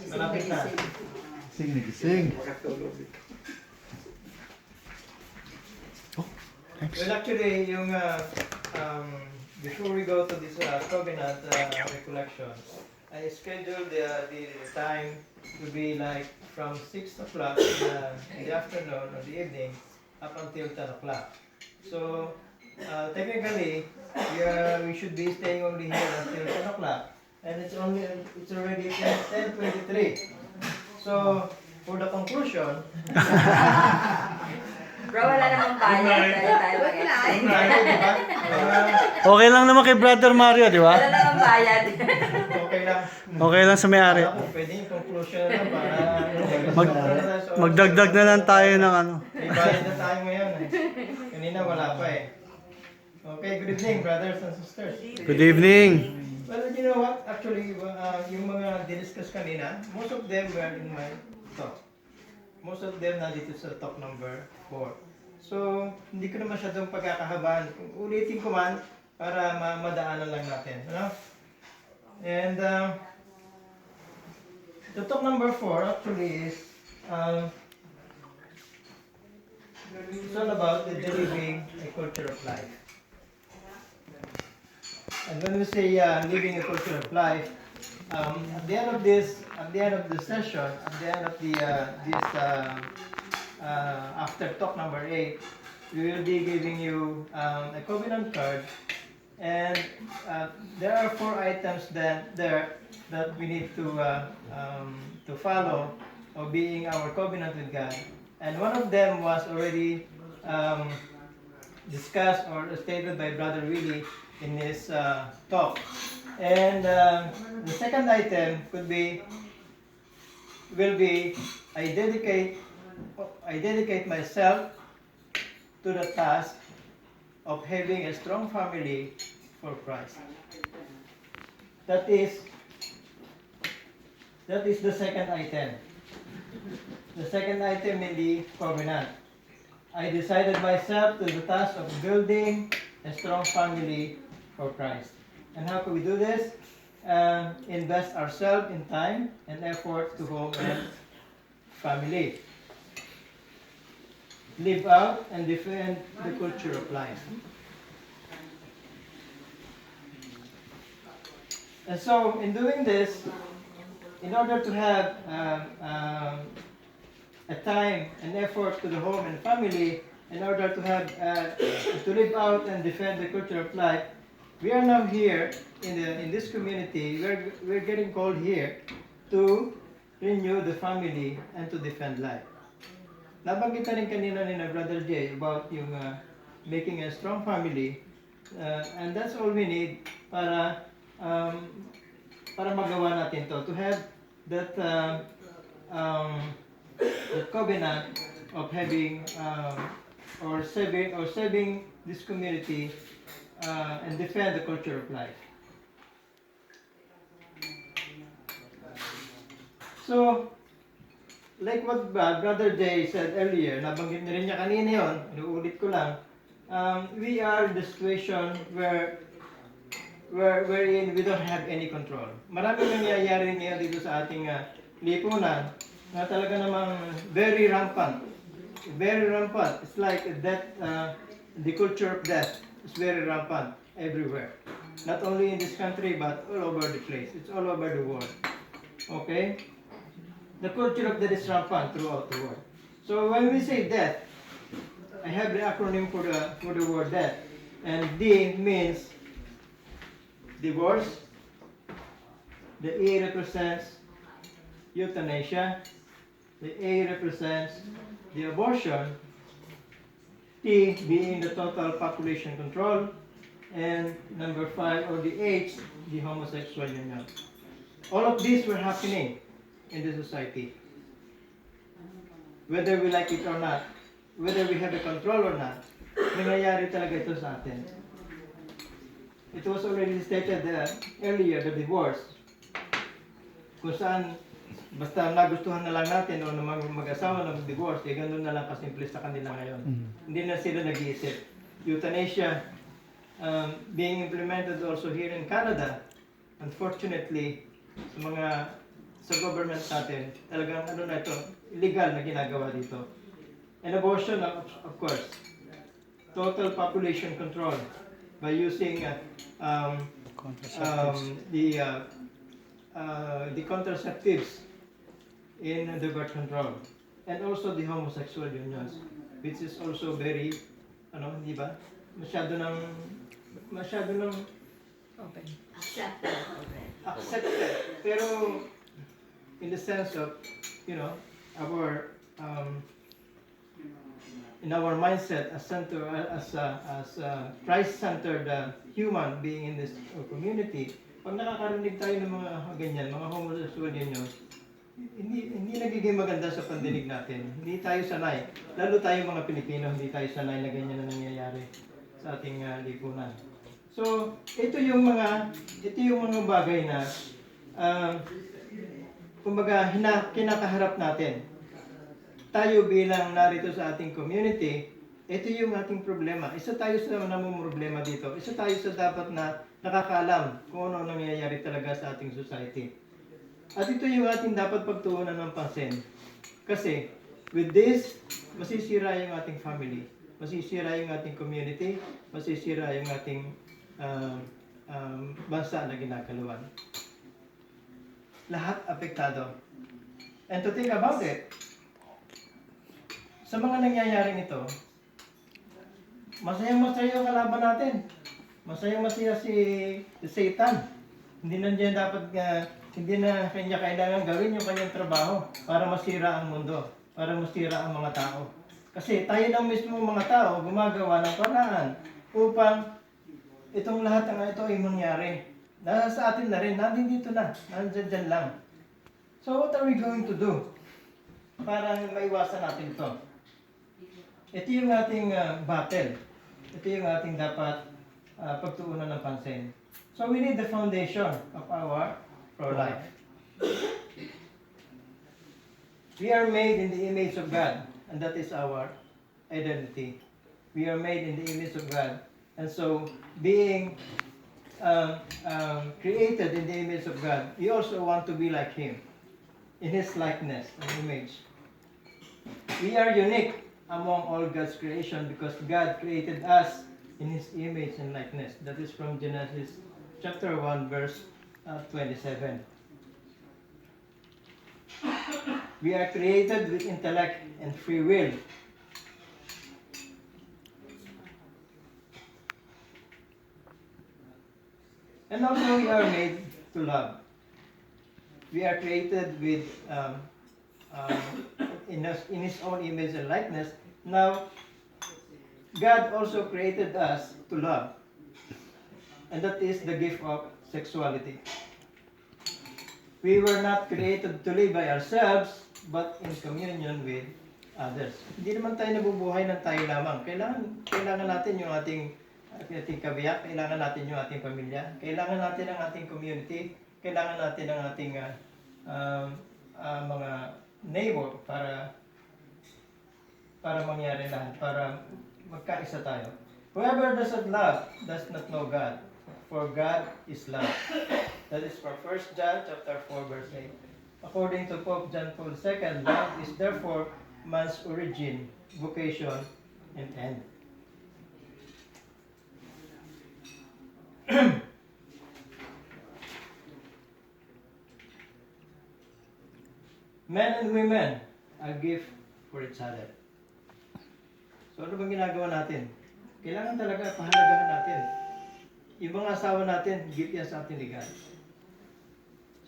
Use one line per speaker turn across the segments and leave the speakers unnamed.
Malapit na.
Gising na gising. Oh, thanks.
Well, actually, yung before we go to this covenant recollection, I scheduled the time to be like from 6 o'clock in the afternoon or the evening up until 10 o'clock. So, technically, we should be staying only here until 10 o'clock. And it's already 10:23. So, for the conclusion,
Bro, wala namang bayad dahil tayo mag-extend.
diba?
Okay lang naman kay Brother Mario, di ba?
Wala namang bayad.
Okay lang.
Okay lang sa may-ari.
Ako, pwede yung conclusion na lang para
Magdagdag na lang tayo ng ano.
may bayad na tayo ngayon. Kanina wala pa eh. Okay, good evening brothers and sisters.
Good evening.
Well, you know what? Actually, yung mga diniscuss kanina, most of them were in my talk. Most of them nandito sa talk number 4. So, hindi ko na masyadong pagkakahabaan. Ulitin ko man para madaanan lang natin. Ano? And the talk number 4 actually is it's all about the living a culture of life. And when we say living a culture of life, at the end of the session, at the end of after talk number 8, we will be giving you a covenant card, and there are 4 items that we need to follow of being our covenant with God. And one of them was already discussed or stated by Brother Willie in his talk. And the second item will be I dedicate myself to the task of having a strong family for Christ. That is the second item. The second item in the covenant. I decided myself to the task of building a strong family for Christ. And how can we do this? Invest ourselves in time and effort to home and family. Live out and defend the culture of life. And so, in doing this, in order to have a time and effort to the home and family, in order to have to live out and defend the culture of life, we are now here in this community. We're getting called here to renew the family and to defend life. Nabanggit na rin kanina ni Brother Jay about yung making a strong family, and that's all we need para magawa natin to have that the covenant of having or saving this community and defend the culture of life. So, like what Brother Jay said earlier, nabanggit na rin niya kanina yun, inuulit ko lang, we are in the situation wherein we don't have any control. Maraming nangyayari ngayon dito sa ating lipunan na talaga namang very rampant. Very rampant. It's like death, the culture of death is very rampant everywhere. Not only in this country but all over the place. It's all over the world. Okay? The culture of death is rampant throughout the world. So when we say death, I have the acronym for the word death. And D means divorce. The E represents euthanasia. The A represents the abortion. T being the total population control. And number 5, or the H, the homosexual union. All of these were happening in the society. Whether we like it or not, whether we have a control or not, nangyayari talaga ito sa atin. It was already stated earlier, the divorce, kung saan basta nagustuhan na lang natin o mag-asawa ng divorce, eh ganun na lang kasimple sa kanila ngayon. Hindi na sila nag-iisip. Euthanasia being implemented also here in Canada, unfortunately, sa sa government natin, talagang ano na ito, illegal na ginagawa dito. And abortion, of course, total population control by using
Contraceptives.
the contraceptives in the birth control, and also the homosexual unions, which is also very, ano, di ba? Masyado ng
Open.
accepted. Pero in the sense of, you know, our in our mindset as center as a Christ-centered human being in this community, pag nakakarinig tayo ng mga ganyan, mga homosexual unions, hindi nagiging maganda sa pandinig natin. Hindi tayo sanay. Lalo tayo mga Pilipino, hindi tayo sanay na ganyan na nangyayari sa ating lipunan. So, ito yung mga bagay na kumbaga kinakaharap natin. Tayo bilang narito sa ating community, ito yung ating problema. Isa tayo sa namumroblema dito. Isa tayo sa dapat na nakakaalam kung ano nangyayari talaga sa ating society. At ito yung ating dapat pagtuunan ng pansin. Kasi, with this, masisira yung ating family. Masisira yung ating community. Masisira yung ating bansa na ginagalawan. Lahat apektado. And to think about it, sa mga nangyayaring ito, masayang-masaya yung kalaban natin. Masayang-masaya si Satan. Hindi na niya dapat hindi na kanya kailangan gawin yung kanyang trabaho para masira ang mundo, para masira ang mga tao. Kasi tayo lang mismo mga tao gumagawa ng paraan upang itong lahat ng ito ay mangyari. Nasa atin na rin, natin dito na, nandyan lang. So what are we going to do para maiwasan natin ito? Ito yung ating battle. Ito yung ating dapat pagtuunan ng pansin. So we need the foundation of our pro-life. We are made in the image of God, and that is our identity. We are made in the image of God. And so, being created in the image of God, we also want to be like Him, in His likeness and image. We are unique among all God's creation because God created us in His image and likeness. That is from Genesis chapter 1, verse 27. We are created with intellect and free will. And also we are made to love. We are created with in His own image and likeness. Now, God also created us to love. And that is the gift of sexuality. We were not created to live by ourselves, but in communion with others. Hindi naman tayo nabubuhay ng tayo lamang. Kailangan natin yung ating kabiyak, kailangan natin yung ating pamilya, kailangan natin ang ating community, kailangan natin ang ating mga neighbor para mangyari lahat, para magkaisa tayo. Whoever does not love does not know God, for God is love. That is from 1 John chapter 4, verse 8. According to Pope John Paul II, love is therefore man's origin, vocation, and end. Men and women are gift for each other. So ano bang ginagawa natin? Kailangan talaga pahalagahan natin. Yung mga asawa natin, gift yan sa ating ligan.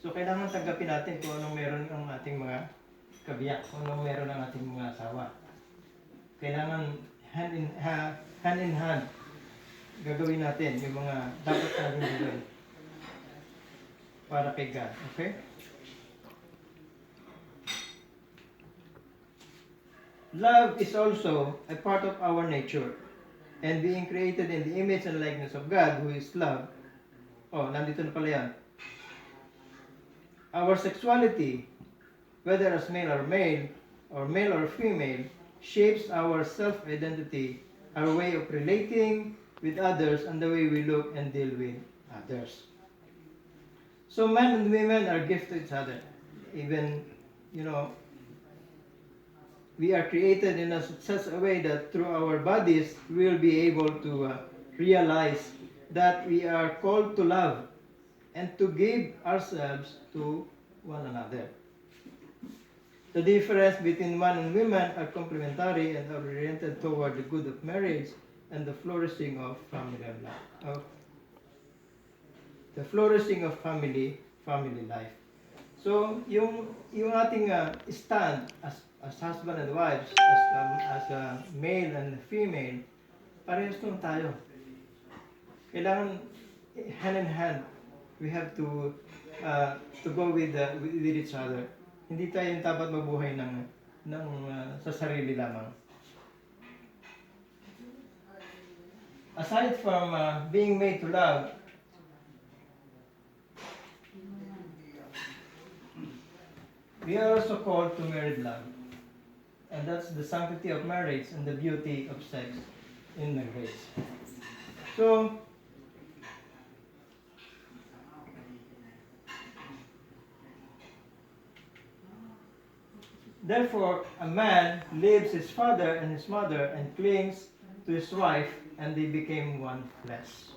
So kailangan tanggapin natin kung anong meron ang ating mga kabiyak, kung anong meron ang ating mga asawa. Kailangan hand in hand gagawin natin yung mga dapat natin gagawin para kay God. Okay? Love is also a part of our nature. And being created in the image and likeness of God, who is love. Oh, nandito na pala yan. Our sexuality, whether as male or female, shapes our self-identity, our way of relating with others, and the way we look and deal with others. So men and women are gifts to each other. even, you know, we are created in such a way that through our bodies we will be able to realize that we are called to love and to give ourselves to one another. The difference between man and women are complementary and are oriented toward the good of marriage and the flourishing of family life. The flourishing of family life. So yung ating stand as husband and wives, as a male and female, parehas lang tayo. Kailangan hand in hand. We have to go with each other. Hindi tayo yung dapat mabuhay sa sarili lamang. Aside from being made to love, we are also called to married love. And that's the sanctity of marriage and the beauty of sex in marriage. So, therefore, a man leaves his father and his mother and clings to his wife, and they became one flesh.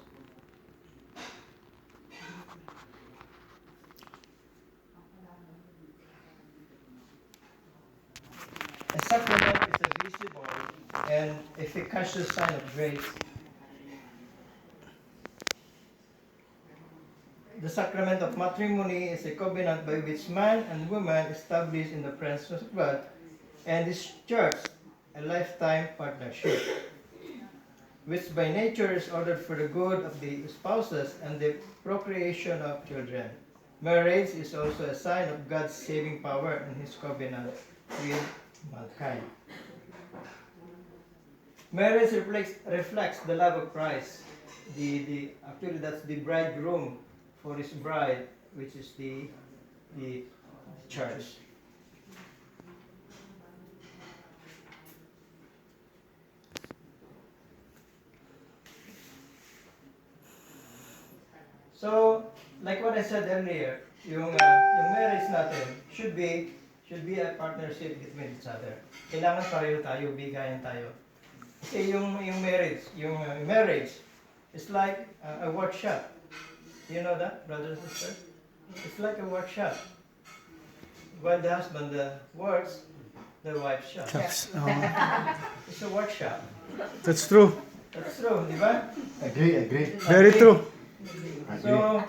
A sacrament is a visible and efficacious sign of grace. The sacrament of matrimony is a covenant by which man and woman establish in the presence of God and His church a lifetime partnership, which by nature is ordered for the good of the spouses and the procreation of children. Marriage is also a sign of God's saving power and His covenant with mankind. Marriage reflects the love of Christ. Actually, that's the bridegroom for his bride, which is the church. So, like what I said earlier, yung marriage natin should be a partnership between each other. Kailangan pareho tayo, bigayan tayo. Kasi yung marriage is like a workshop. You know that, brothers and sisters? It's like a workshop. While the husband works, the wife shops. It's a workshop.
That's true.
That's true, di ba?
Agree.
Very true.
So,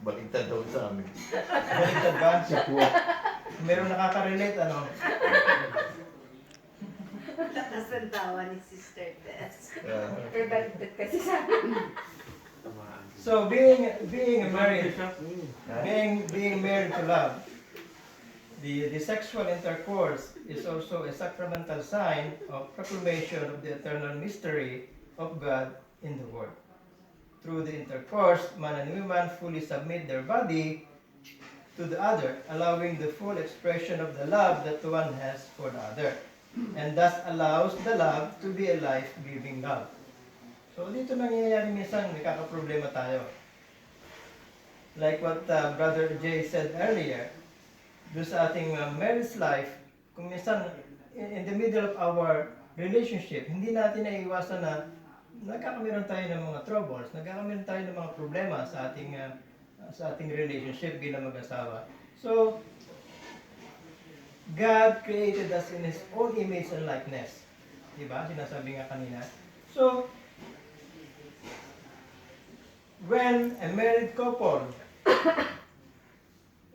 Baliktad daw sa amin.
baliktad ba? Meron nakaka-relate, ano?
Tapos ang tawa ni Sister Tess.
Yeah.
Pero baliktad kasi sa akin.
So, being married to love, the sexual intercourse is also a sacramental sign of proclamation of the eternal mystery of God in the world. Through the intercourse, man and woman fully submit their body to the other, allowing the full expression of the love that one has for the other, and thus allows the love to be a life-giving love. So dito nangyayari minsan, nagkakaproblema tayo. Like what Brother Jay said earlier, doon sa ating marriage life, kung minsan in the middle of our relationship, hindi natin naiiwasan na nagkakamiran tayo ng mga troubles, nagkakamiran tayo ng mga problema sa ating relationship bilang mag-asawa. So, God created us in His own image and likeness. Diba? Sinasabi nga kanina. So, when a married couple,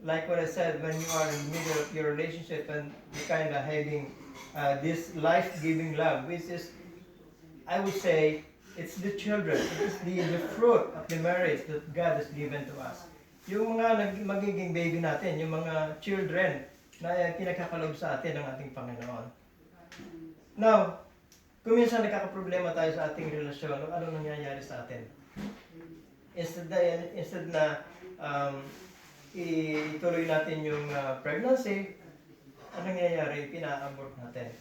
like what I said, when you are in the middle of your relationship and you kind of having this life-giving love, which is, I would say, it's the children, it's the fruit of the marriage that God has given to us. Yung mga magiging baby natin, yung mga children na pinagkakalob sa atin ng ating Panginoon. Now, kung minsan nagkakaproblema tayo sa ating relasyon, ano nangyayari sa atin? Instead na ituloy natin yung pregnancy, ano nangyayari? Pina-abort natin.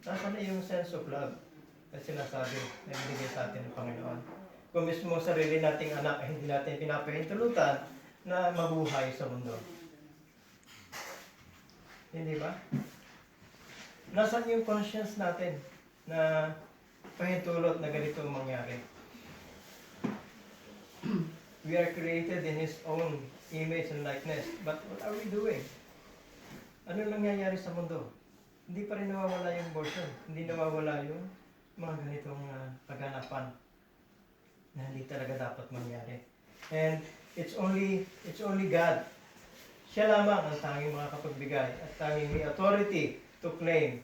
Nasaan na yung sense of love? Kasi sinasabi na binigay sa atin ng Panginoon. kung mismo sarili nating anak ay hindi natin pinapahintulutan na mabuhay sa mundo. Hindi ba? Nasaan yung conscience natin na pahintulot na ganito ang mangyari? We are created in His own image and likeness. But what are we doing? Ano nangyayari sa mundo? Hindi pa rin nawawala yung abortion. Hindi nawawala yung mga ganitong kaganapan na hindi talaga dapat mangyari. And it's only God. Siya lamang ang tanging makakapagbigay at tanging may authority to claim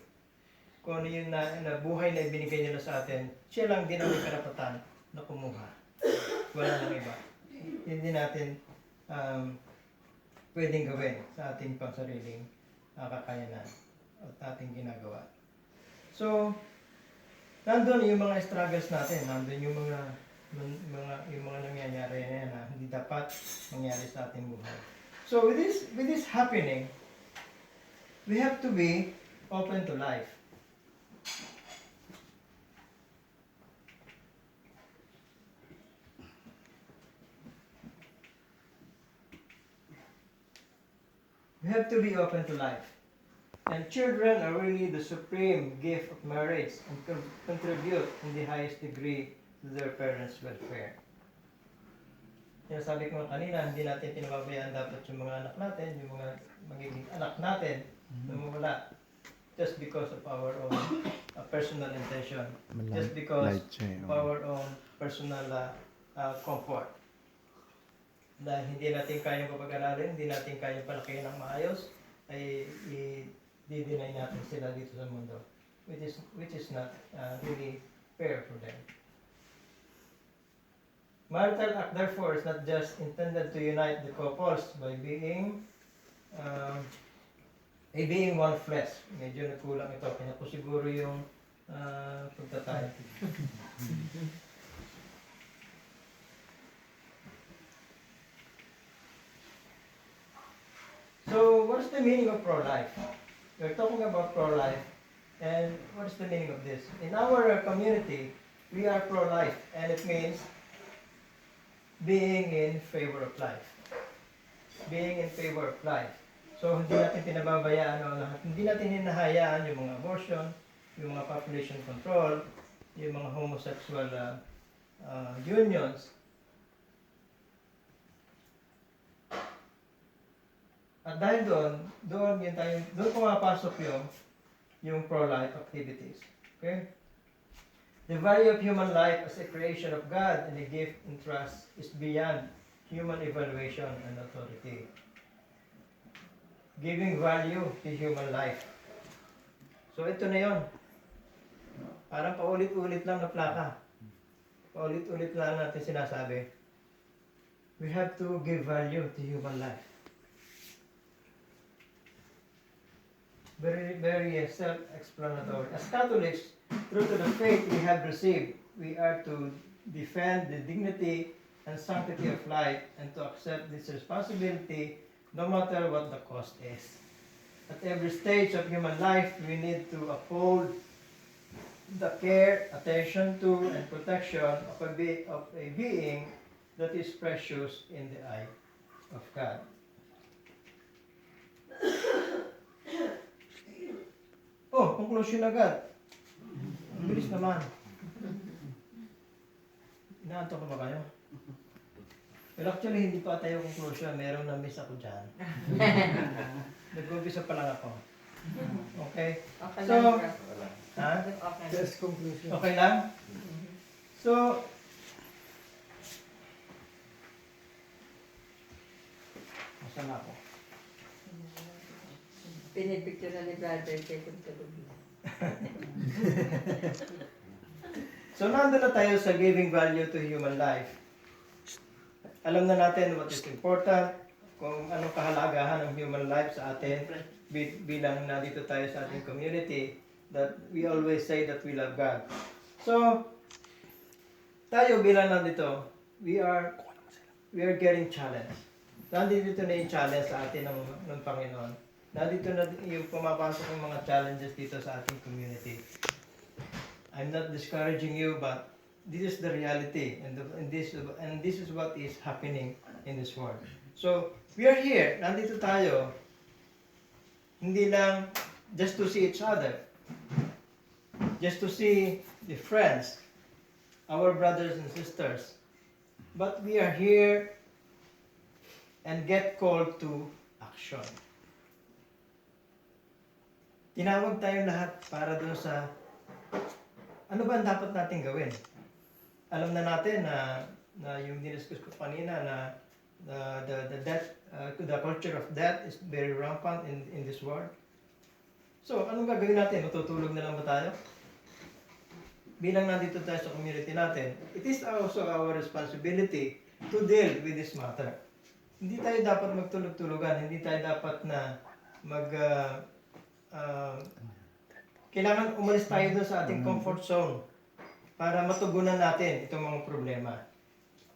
kung ano yung na buhay na ibinigay niya sa atin. Siya lang din ang may karapatan na kumuha. Wala nang iba. Hindi natin pwedeng gawin sa ating pangsariling kakayanan at ating ginagawa. So, nandun yung mga struggles natin, nandun yung mga nangyayari na yan na hindi dapat mangyari sa ating buhay. So with this happening, we have to be open to life. We have to be open to life. And children are really the supreme gift of marriage and contribute in the highest degree to their parents' welfare. Yung sabi ko kanina, hindi natin pinababayaan dapat yung mga anak natin, yung mga magiging anak natin na mawala just because of our own personal intention, just because of our own personal comfort. Dahil hindi natin kayang papag-aralin, hindi natin kayang palakihin ng maayos, ay i-deny natin sila dito sa mundo, which is not really fair for them. Marital act, therefore, is not just intended to unite the couples by being one flesh. Medyo nagkulang ito. Kaya po siguro yung pagtatay. So, what is the meaning of pro-life? We're talking about pro-life. And what is the meaning of this? In our community, we are pro-life. And it means being in favor of life. Being in favor of life. So, hindi natin pinababayaan o hindi natin hinahayaan yung mga abortion, yung mga population control, yung mga homosexual unions. At dahil doon pumapasok yung pro-life activities. Okay? The value of human life as a creation of God and a gift and trust is beyond human evaluation and authority. Giving value to human life. So ito na yon. Parang paulit-ulit lang na plaka. Paulit-ulit lang natin sinasabi. We have to give value to human life. Very, very self-explanatory. As Catholics, true to the faith we have received, we are to defend the dignity and sanctity of life and to accept this responsibility no matter what the cost is. At every stage of human life, we need to uphold the care, attention to, and protection of a being that is precious in the eye of God. Oh, conclusion agad. Ang bilis naman. Inaantok na ba kayo? Pero actually, hindi pa tayo conclusion. Meron na miss ako dyan. Nag-umpisa pa lang ako. Okay?
Okay
So,
lang, bro.
ha?
Okay.
Just conclusion.
Okay lang? So, Nasaan na ako?
Pinipicture na ni brother kay kung tulog na.
So, nandun na tayo sa giving value to human life. Alam na natin what is important, kung anong kahalagahan ng human life sa atin bilang nandito tayo sa ating community, that we always say that we love God. So, tayo bilang nandito, we are getting challenged. Nandito na yung challenge sa atin ng Panginoon. Nandito na yung pumapasok ng mga challenges dito sa ating community. I'm not discouraging you, but this is the reality, and this is what is happening in this world. So we are here, nandito tayo, hindi lang just to see each other, just to see the friends, our brothers and sisters, but we are here and get called to action. Tinawag tayong lahat para doon sa ano ba ang dapat natin gawin. Alam na natin na yung diniscuss ko kanina na the death, the culture of death is very rampant in this world. So, anong gagawin natin? Matutulog na lang ba tayo? Bilang nandito tayo sa community natin, it is also our responsibility to deal with this matter. Hindi tayo dapat magtulog-tulugan, hindi tayo dapat na kailangan umalis tayo doon sa ating comfort zone para matugunan natin itong mga problema.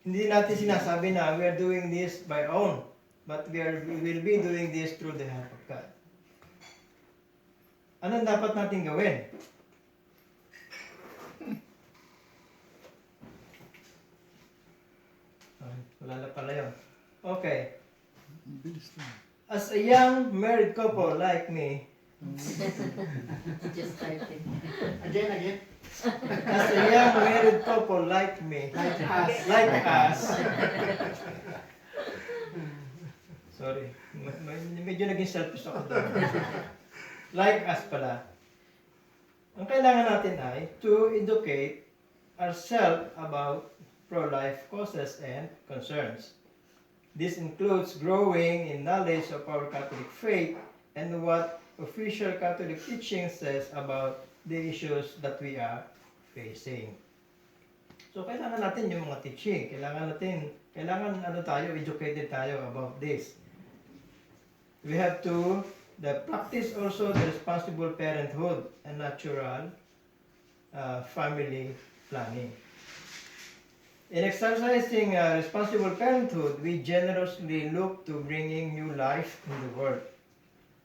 Hindi natin sinasabi na we are doing this by our own, but we will be doing this through the help of God. Anong dapat natin gawin? Wala na pala yun. Okay. As a young married couple like me,
Just typing.
Again.
as a young married couple like me, like us. Sorry, medyo naging selfish ako doon. Like us pala. Ang kailangan natin ay to educate ourselves about pro-life causes and concerns. This includes growing in knowledge of our Catholic faith and what official Catholic teaching says about the issues that we are facing. So kailangan natin yung mga teaching, kailangan educated tayo about this. We have to practice also the responsible parenthood and natural family planning. In exercising responsible parenthood, we generously look to bringing new life in the world.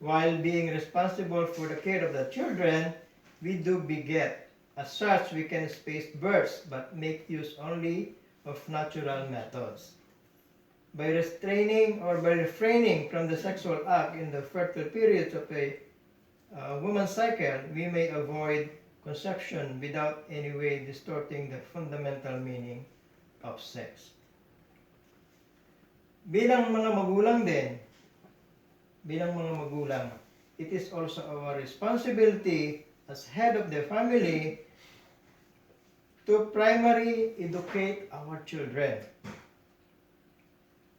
While being responsible for the care of the children, we do beget. As such, we can space births, but make use only of natural methods. By refraining from the sexual act in the fertile periods of a woman's cycle, we may avoid conception without any way distorting the fundamental meaning of sex. Bilang mga magulang, it is also our responsibility as head of the family to primarily educate our children.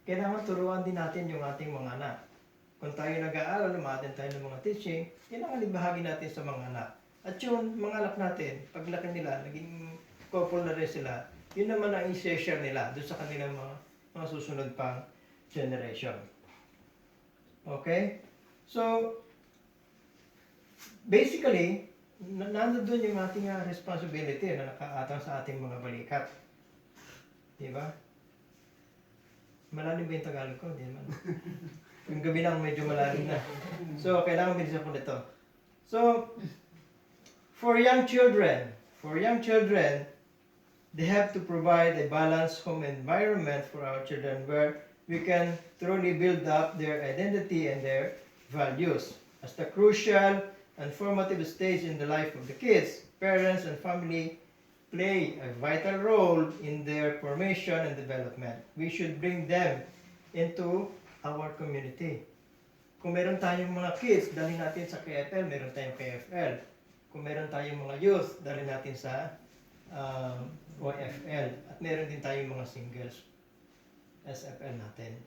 Kailangan turuan din natin yung ating mga anak. Kung tayo nag-aaral, umaten tayo ng mga teaching, kailangan ibahagi natin sa mga anak. At yun, mga anak natin, paglaki nila, naging couple na rin sila, yun naman ang i-share nila doon sa kanilang mga susunod pang generation. Okay? So, basically, nandoon yung ating responsibility na nakaatang sa ating mga balikat. Diba? Malalim ba yung Tagalog ko? Hindi naman. Yung gabi lang medyo malalim na. So, kailangan bilisan ko nito. So, for young children, they have to provide a balanced home environment for our children where we can truly build up their identity and their values. As the crucial and formative stage in the life of the kids, parents and family play a vital role in their formation and development. We should bring them into our community. Kung meron tayong mga kids, dalhin natin sa KFL, meron tayong KFL. Kung meron tayong mga youth, dalhin natin sa OFL. At meron din tayong mga singles, SFL natin.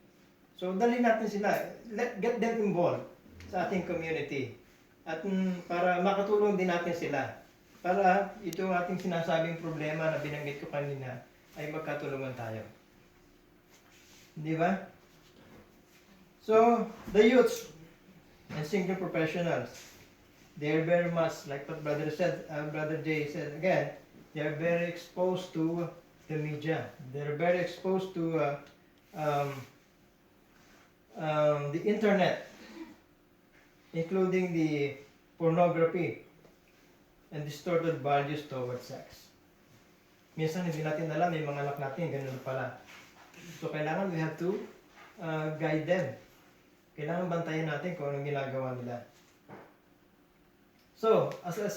So, dalhin natin sila. Get them involved sa ating community. At para makatulong din natin sila. Para itong ating sinasabing problema na binanggit ko kanina ay magkatulungan tayo. Di ba? So, the youths and single professionals, they are very much, like what Brother Jay said again, they are very exposed to the media. They are very exposed to the internet, including the pornography and distorted values towards sex. Minsan hindi natin alam, may mga anak natin, ganun pala. So kailangan we have to guide them. Kailangan bantayan natin kung anong ginagawa nila. So, as a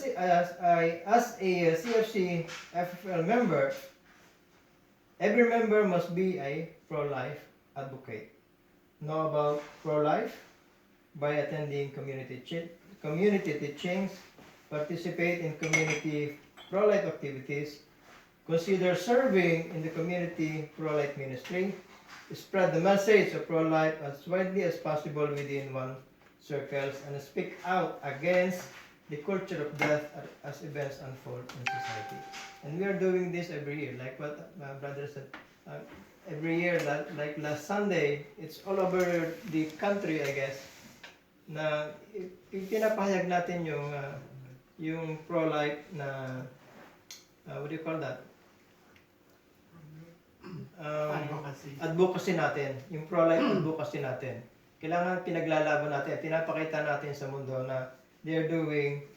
CFC FFL member, every member must be a pro-life advocate. Know about pro-life by attending community teachings, participate in community pro-life activities, consider serving in the community pro-life ministry, spread the message of pro-life as widely as possible within one's circles, and speak out against the culture of death as events unfold in society. And we are doing this every year, like what my brother said. Every year, like last Sunday, it's all over the country, I guess, na pinapahayag natin yung pro-life na, what do you call that? Advocacy natin, yung pro-life advocacy natin. Kailangan pinaglalaban natin, pinapakita natin sa mundo na they are doing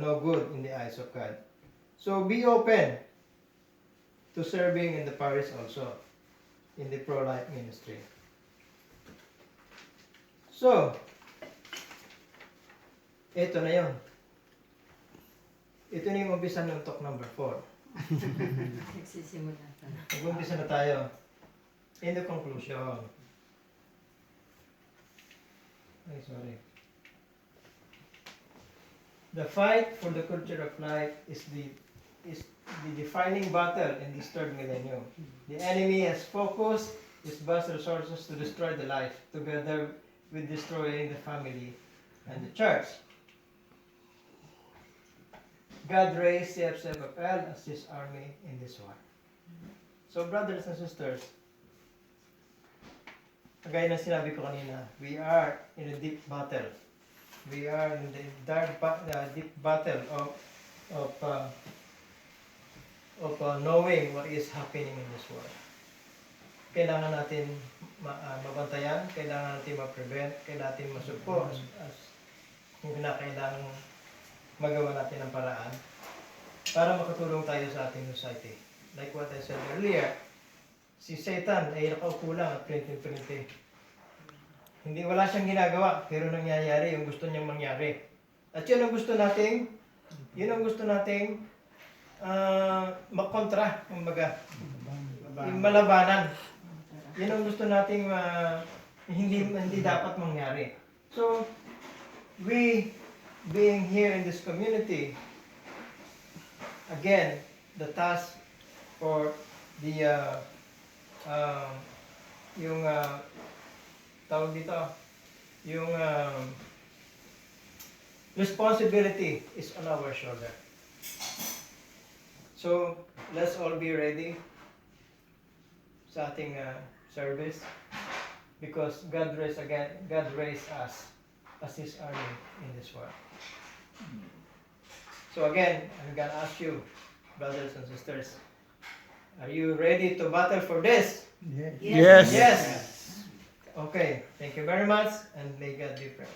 no good in the eyes of God. So be open to serving in the parish also, in the pro-life ministry. So, ito na yun. Ito na yung umpisa ng talk number 4.
Nagsisimula ka na.
Mag-umpisa na tayo. In the conclusion. Ay, sorry. The fight for the culture of life is the defining battle in this third millennium. The enemy has focused his vast resources to destroy the life, together with destroying the family and the church. God raised CFCFL as His army in this war. So brothers and sisters, kagaya ng sinabi ko kanina, we are in a deep battle. We are in the deep battle of knowing what is happening in this world. Kailangan natin mabantayan, kailangan natin ma-prevent, kailangan natin masupport kung kinakailangan magawa natin ng paraan para makatulong tayo sa ating society. Like what I said earlier, si Satan ay nakaupo lang at printing. Hindi, wala siyang ginagawa, pero nangyayari yung gusto niyang mangyari. At yun ang gusto nating makontra, kumbaga, yung malabanan. Yun ang gusto nating hindi dapat mangyari. So, we being here in this community, again, the task for the tawag dito, yung responsibility is on our shoulder. So, let's all be ready sa ating service because God raised us as His army in this world. So again, I'm gonna ask you, brothers and sisters, are you ready to battle for this?
Yes.
Yes. Okay, thank you very much and may God be praised.